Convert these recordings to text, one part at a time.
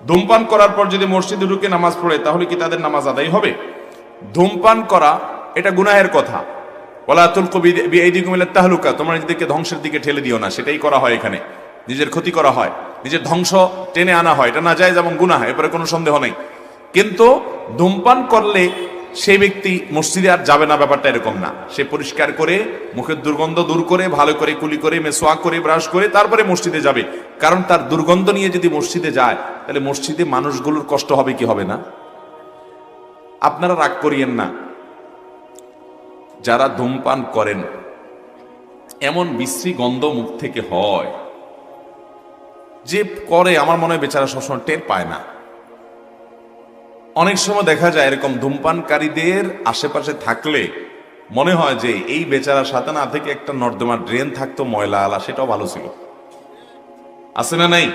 ধূমপান করার পর যদি মসজিদে ঢুকে নামাজ পড়ে তাহলে কি তাদের নামাজ আদায় হবে? ধূমপান করা এটা গুনাহের কথা। ওয়ালা তুলকু বিআইদিকুম ইলা তাহলুকা, তোমরা নিজেদেরকে ধ্বংসের দিকে ঠেলে দিও না, সেটাই করা হয় এখানে। নিজের ক্ষতি করা হয়, নিজের ধ্বংস টেনে আনা হয়, এটা নাজায়েজ এবং গুনাহ, এরপরে কোনো সন্দেহ নেই। কিন্তু ধূমপান করলে সেই ব্যক্তি মসজিদে আর যাবে না, ব্যাপারটা এরকম না। সে পরিষ্কার করে মুখের দুর্গন্ধ দূর করে ভালো করে কুলি করে মেসওয়াক করে ব্রাশ করে তারপরে মসজিদে যাবে। কারণ তার দুর্গন্ধ নিয়ে যদি মসজিদে যায় তাহলে মসজিদে মানুষগুলোর কষ্ট হবে কি হবে না? আপনারা রাগ করিয়েন না, যারা ধূমপান করেন এমন বিশ্রী গন্ধ মুখ থেকে হয় যে করে, আমার মনে হয় বেচারা সবসময় টের পায় না। অনেক সময় দেখা যায় এরকম ধূমপানকারীদের আশেপাশে থাকলে মনে হয় যে এই বেচারার সাথে না থেকে একটা নর্দমার ড্রেন থাকতো ময়লা আলা, সেটাও ভালো ছিল। আছে না নাই?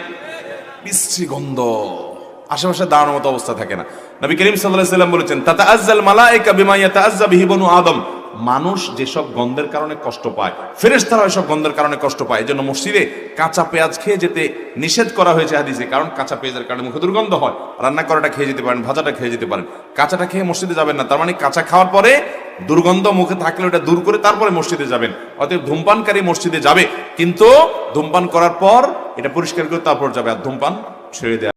বিশ্রী গন্ধ, আশেপাশে দাঁড়ানোর মতো অবস্থা থাকে না। নবী করিম সাল্লাল্লাহু আলাইহি ওয়াসাল্লাম বলেছেন, তাতাআজ্জাল মালায়েকা বিমা ইয়াতাআজ্জা বিহি বনু আদম, মানুষ যেসব গন্ধের কারণে কষ্ট পায় ফেরেশতারা ওইসব গন্ধের কারণে কষ্ট পায়। এজন্য মসজিদে কাঁচা পেঁয়াজ খেয়ে যেতে নিষেধ করা হয়েছে হাদিসে, কারণ কাঁচা পেঁয়াজের কারণে মুখে দুর্গন্ধ হয়। রান্না করাটা খেয়ে যেতে পারেন, ভাজাটা খেয়ে যেতে পারেন, কাঁচাটা খেয়ে মসজিদে যাবেন না। তার মানে কাঁচা খাওয়ার পরে দুর্গন্ধ মুখে থাকলে ওটা দূর করে তারপরে মসজিদে যাবেন। অতএব ধূমপানকারী মসজিদে যাবে, কিন্তু ধূমপান করার পর এটা পরিষ্কার করে তারপর যাবে, আর ধূমপান ছেড়ে দেয়।